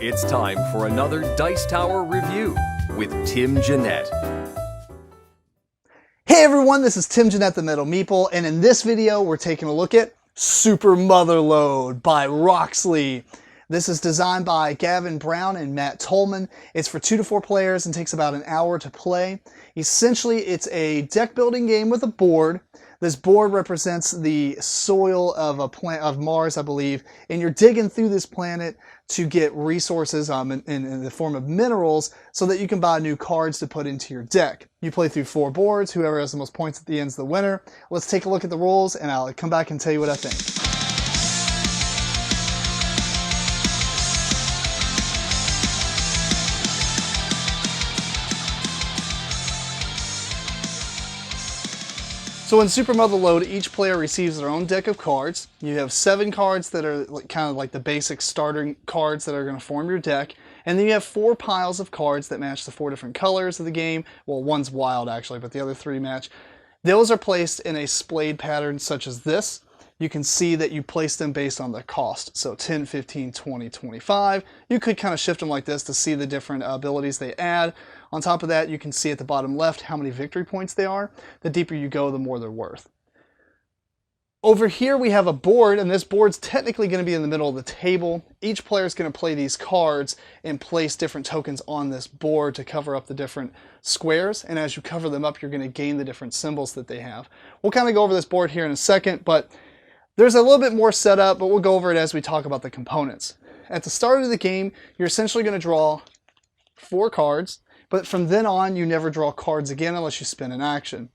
It's time for another Dice Tower review with Tim Jennette. Hey everyone, this is Tim Jennette, the Metal Meeple, and in this video we're taking a look at Super Motherload by Roxley. This is designed by Gavin Brown and Matt Tolman. It's for 2 to 4 players and takes about an hour to play. Essentially, it's a deck building game with a board. This board represents the soil of of Mars, I believe, and you're digging through this planet to get resources in the form of minerals so that you can buy new cards to put into your deck. You play through 4 boards. Whoever has the most points at the end is the winner. Let's take a look at the rules, and I'll come back and tell you what I think. So in Super Motherload, each player receives their own deck of cards. You have 7 cards that are kind of like the basic starting cards that are going to form your deck. And then you have 4 piles of cards that match the 4 different colors of the game. Well, one's wild actually, but the other 3 match. Those are placed in a splayed pattern such as this. You can see that you place them based on the cost. So 10, 15, 20, 25. You could kind of shift them like this to see the different abilities they add. On top of that, you can see at the bottom left how many victory points they are. The deeper you go, the more they're worth. Over here we have a board, and this board's technically going to be in the middle of the table. Each player is going to play these cards and place different tokens on this board to cover up the different squares. And as you cover them up, you're going to gain the different symbols that they have. We'll kind of go over this board here in a second, but there's a little bit more setup, but we'll go over it as we talk about the components. At the start of the game, you're essentially going to draw 4 cards. But from then on, you never draw cards again unless you spend an action.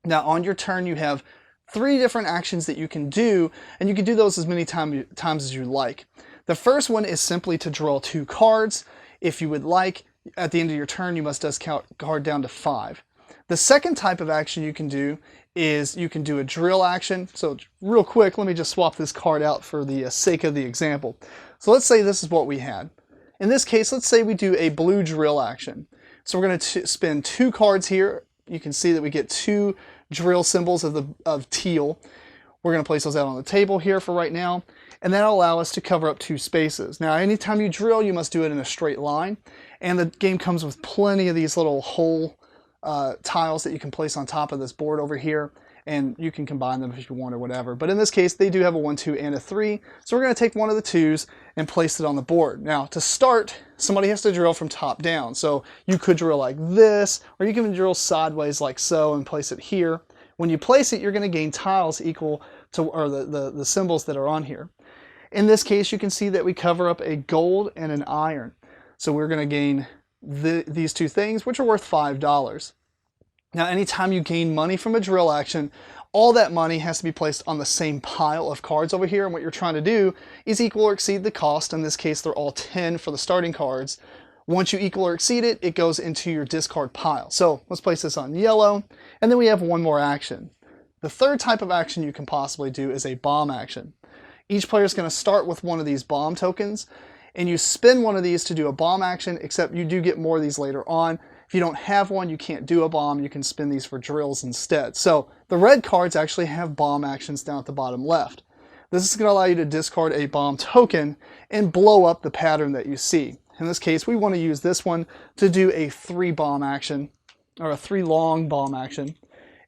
Now, on your turn, you have 3 different actions that you can do, and you can do those as many times as you like. The first one is simply to draw 2 cards. If you would like, at the end of your turn, you must discount card down to 5. The second type of action you can do is you can do a drill action. So real quick, let me just swap this card out for the sake of the example. So let's say this is what we had. In this case, let's say we do a blue drill action. So we're going to spend 2 cards here. You can see that we get 2 drill symbols of teal. We're going to place those out on the table here for right now, and that'll allow us to cover up 2 spaces. Now, anytime you drill, you must do it in a straight line, and the game comes with plenty of these little hole tiles that you can place on top of this board over here, and you can combine them if you want or whatever. But in this case, they do have a 1, 2, and a 3, so we're going to take one of the 2s and place it on the board. Now, to start, somebody has to drill from top down. So you could drill like this, or you can drill sideways like so and place it here. When you place it, you're going to gain tiles equal to or the symbols that are on here. In this case, you can see that we cover up a gold and an iron. So we're going to gain these 2 things, which are worth $5. Now, anytime you gain money from a drill action, all that money has to be placed on the same pile of cards over here, and what you're trying to do is equal or exceed the cost. In this case, they're all 10 for the starting cards. Once you equal or exceed it, it goes into your discard pile. So let's place this on yellow, and then we have one more action. The third type of action you can possibly do is a bomb action. Each player is going to start with one of these bomb tokens, and you spin one of these to do a bomb action, except you do get more of these later on. If you don't have one, you can't do a bomb. You can spin these for drills instead. So the red cards actually have bomb actions down at the bottom left. This is going to allow you to discard a bomb token and blow up the pattern that you see. In this case, we want to use this one to do a 3 bomb action, or a 3 long bomb action.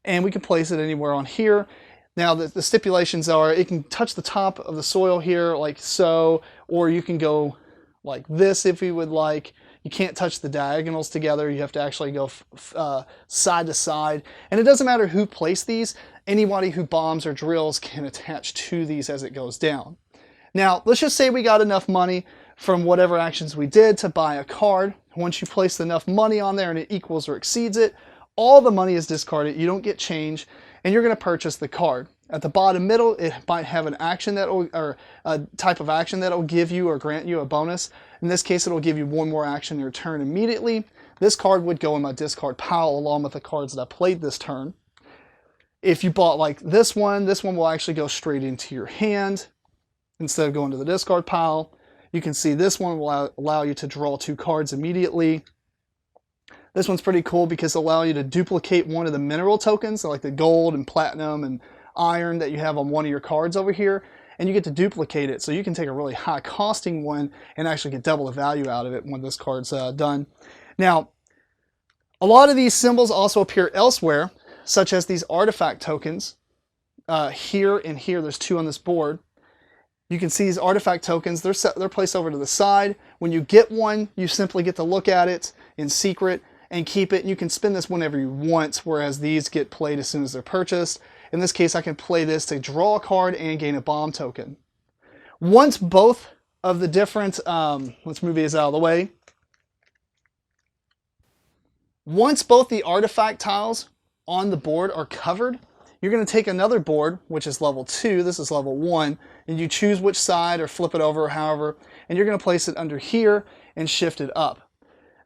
And we can place it anywhere on here. Now the stipulations are it can touch the top of the soil here like so, or you can go like this if you would like. You can't touch the diagonals together. You have to actually go side to side. And it doesn't matter who placed these. Anybody who bombs or drills can attach to these as it goes down. Now, let's just say we got enough money from whatever actions we did to buy a card. Once you place enough money on there and it equals or exceeds it, all the money is discarded. You don't get change, and you're going to purchase the card. At the bottom middle, it might have an action or a type of action that will give you or grant you a bonus. In this case, it'll give you 1 more action in your turn immediately. This card would go in my discard pile along with the cards that I played this turn. If you bought like this one will actually go straight into your hand instead of going to the discard pile. You can see this one will allow you to draw 2 cards immediately. This one's pretty cool because it'll allow you to duplicate one of the mineral tokens, so like the gold and platinum and iron that you have on one of your cards over here, and you get to duplicate it. So you can take a really high costing one and actually get double the value out of it when this card's done. Now, a lot of these symbols also appear elsewhere, such as these artifact tokens. Here and here, there's 2 on this board. You can see these artifact tokens, they're placed over to the side. When you get one, you simply get to look at it in secret and keep it. You can spin this whenever you want, whereas these get played as soon as they're purchased. In this case, I can play this to draw a card and gain a bomb token. Once both of the different, let's move these out of the way. Once both the artifact tiles on the board are covered, you're going to take another board, which is level 2, this is level 1, and you choose which side or flip it over or however, and you're going to place it under here and shift it up.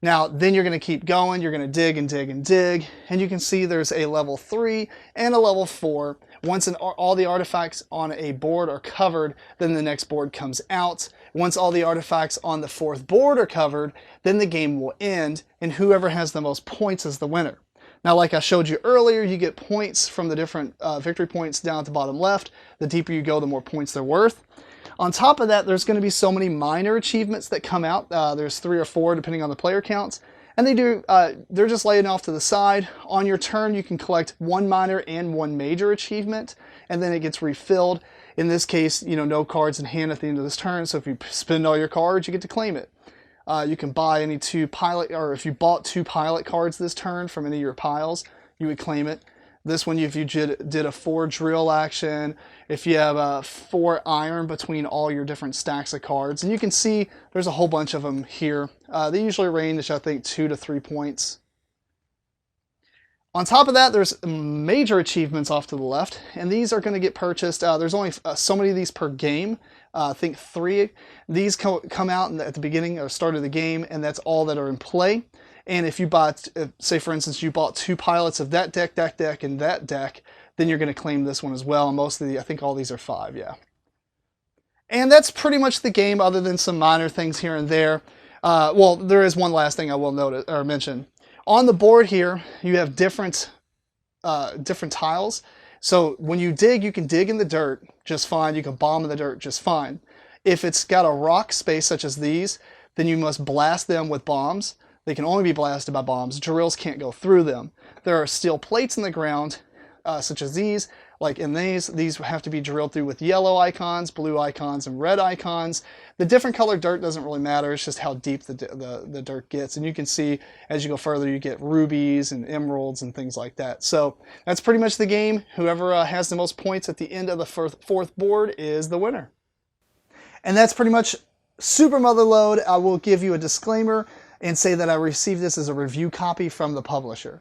Now, then you're going to keep going, you're going to dig and dig and dig, and you can see there's a level 3 and a level 4. Once all the artifacts on a board are covered, then the next board comes out. Once all the artifacts on the 4th board are covered, then the game will end, and whoever has the most points is the winner. Now, like I showed you earlier, you get points from the different victory points down at the bottom left. The deeper you go, the more points they're worth. On top of that, there's going to be so many minor achievements that come out. There's 3 or 4 depending on the player counts. And they're just laying off to the side. On your turn, you can collect 1 minor and 1 major achievement, and then it gets refilled. In this case, no cards in hand at the end of this turn, so if you spend all your cards, you get to claim it. You can buy any 2 pilot, or if you bought 2 pilot cards this turn from any of your piles, you would claim it. This one, if you did a 4 drill action, if you have a 4 iron between all your different stacks of cards, and you can see there's a whole bunch of them here. They usually range, I think, 2 to 3 points. On top of that, there's major achievements off to the left, and these are going to get purchased. There's only so many of these per game. I think 3. These come out at the beginning or start of the game, and that's all that are in play. And if you bought, say for instance, you bought 2 pilots of that deck, and that deck, then you're going to claim this one as well. And most of I think all these are 5, yeah. And that's pretty much the game, other than some minor things here and there. Well, there is one last thing I will note or mention. On the board here, you have different tiles. So when you dig, you can dig in the dirt just fine. You can bomb in the dirt just fine. If it's got a rock space such as these, then you must blast them with bombs. They can only be blasted by bombs. Drills can't go through them. There are steel plates in the ground, such as these. Like in these have to be drilled through with yellow icons, blue icons, and red icons. The different colored dirt doesn't really matter. It's just how deep the dirt gets. And you can see as you go further, you get rubies and emeralds and things like that. So that's pretty much the game. Whoever has the most points at the end of the 4th board is the winner. And that's pretty much Super Motherload. I will give you a disclaimer and say that I received this as a review copy from the publisher.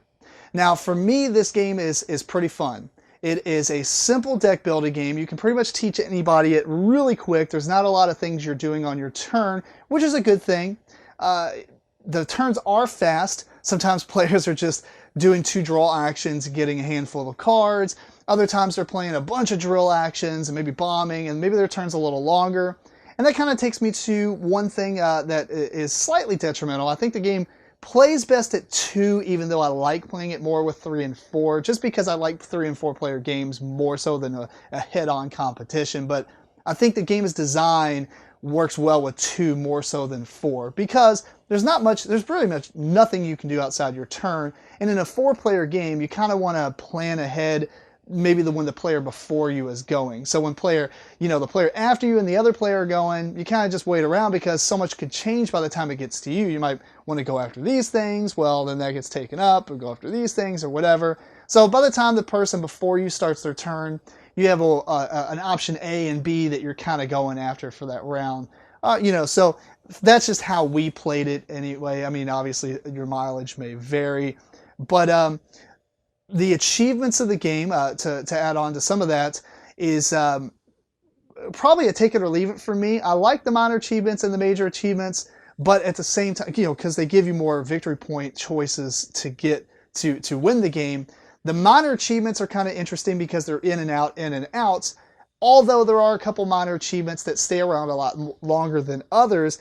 Now, for me, this game is pretty fun. It is a simple deck building game. You can pretty much teach anybody it really quick. There's not a lot of things you're doing on your turn, which is a good thing. The turns are fast. Sometimes players are just doing 2 draw actions and getting a handful of cards. Other times they're playing a bunch of drill actions and maybe bombing, and maybe their turn's a little longer. And that kind of takes me to one thing that is slightly detrimental. I think the game plays best at 2, even though I like playing it more with 3 and 4, just because I like 3 and 4 player games more so than a head-on competition. But I think the game's design works well with 2 more so than 4, because there's pretty much nothing you can do outside your turn. And in a 4-player game, you kind of want to plan ahead, maybe when the player before you is going. So when the player after you and the other player are going, you kind of just wait around, because so much could change by the time it gets to you. You might want to go after these things, well, then that gets taken up, or go after these things or whatever. So by the time the person before you starts their turn, you have an option A and B that you're kind of going after for that round. So that's just how we played it anyway. I mean, obviously your mileage may vary, but the achievements of the game, to add on to some of that, is probably a take it or leave it for me. I like the minor achievements and the major achievements, but at the same time, because they give you more victory point choices to get to win the game. The minor achievements are kind of interesting because they're in and outs. Although there are a couple minor achievements that stay around a lot longer than others,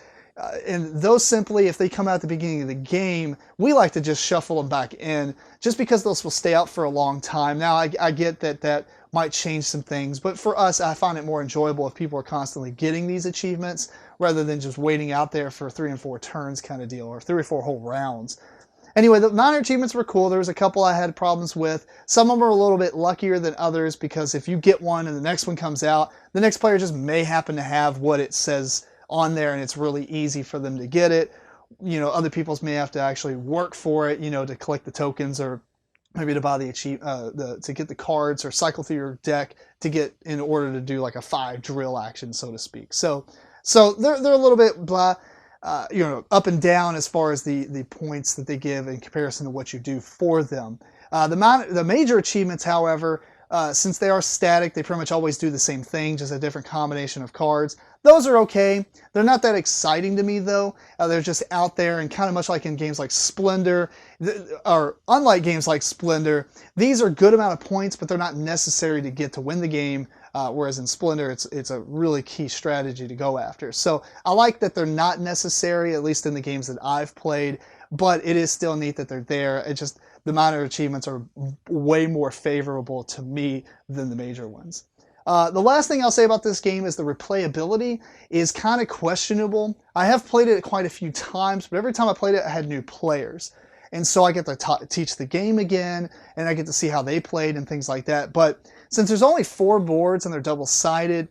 And those simply, if they come out at the beginning of the game, we like to just shuffle them back in just because those will stay out for a long time. Now, I get that might change some things, but for us, I find it more enjoyable if people are constantly getting these achievements rather than just waiting out there for 3 and 4 turns kind of deal, or 3 or 4 whole rounds. Anyway, the minor achievements were cool. There was a couple I had problems with. Some of them are a little bit luckier than others because if you get one and the next one comes out, the next player just may happen to have what it says on there and it's really easy for them to get it. You know, other people's may have to actually work for it, you know, to collect the tokens or maybe to buy to get the cards or cycle through your deck to get in order to do like a 5 drill action, so to speak. So they're a little bit blah, you know, up and down as far as the points that they give in comparison to what you do for them. The major achievements, however, since they are static, they pretty much always do the same thing, just a different combination of cards. Those are okay. They're not that exciting to me, though. They're just out there, and kind of much like in games like Splendor, or unlike games like Splendor, these are good amount of points, but they're not necessary to get to win the game, whereas in Splendor, it's a really key strategy to go after. So I like that they're not necessary, at least in the games that I've played, but it is still neat that they're there. It just, the minor achievements are way more favorable to me than the major ones. The last thing I'll say about this game is the replayability is kind of questionable. I have played it quite a few times, but every time I played it, I had new players. And so I get to teach the game again, and I get to see how they played and things like that. But since there's only 4 boards and they're double-sided,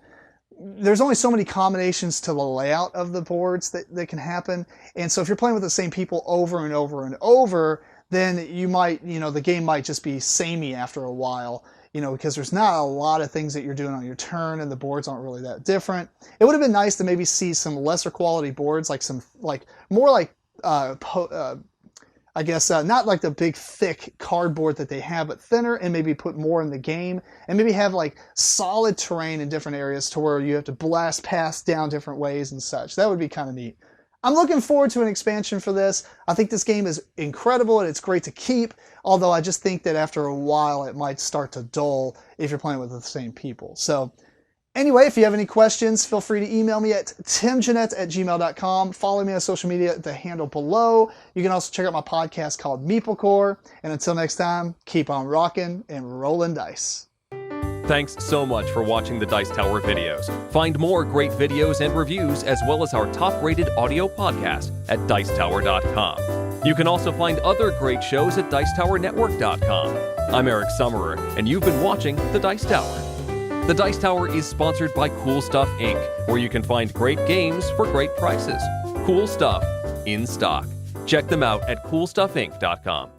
there's only so many combinations to the layout of the boards that can happen. And so if you're playing with the same people over and over and over, then you might, you know, the game might just be samey after a while, you know, because there's not a lot of things that you're doing on your turn and the boards aren't really that different. It would have been nice to maybe see some lesser quality boards, like some, like, more like, I guess, not like the big thick cardboard that they have, but thinner, and maybe put more in the game, and maybe have like solid terrain in different areas to where you have to blast past down different ways and such. That would be kind of neat. I'm looking forward to an expansion for this. I think this game is incredible and it's great to keep, although I just think that after a while it might start to dull if you're playing with the same people. So anyway, if you have any questions, feel free to email me at timjennette@gmail.com. Follow me on social media at the handle below. You can also check out my podcast called Meeplecore. And until next time, keep on rocking and rolling dice. Thanks so much for watching the Dice Tower videos. Find more great videos and reviews, as well as our top-rated audio podcast at Dicetower.com. You can also find other great shows at Dicetowernetwork.com. I'm Eric Summerer, and you've been watching The Dice Tower. The Dice Tower is sponsored by Cool Stuff Inc., where you can find great games for great prices. Cool stuff in stock. Check them out at CoolStuffInc.com.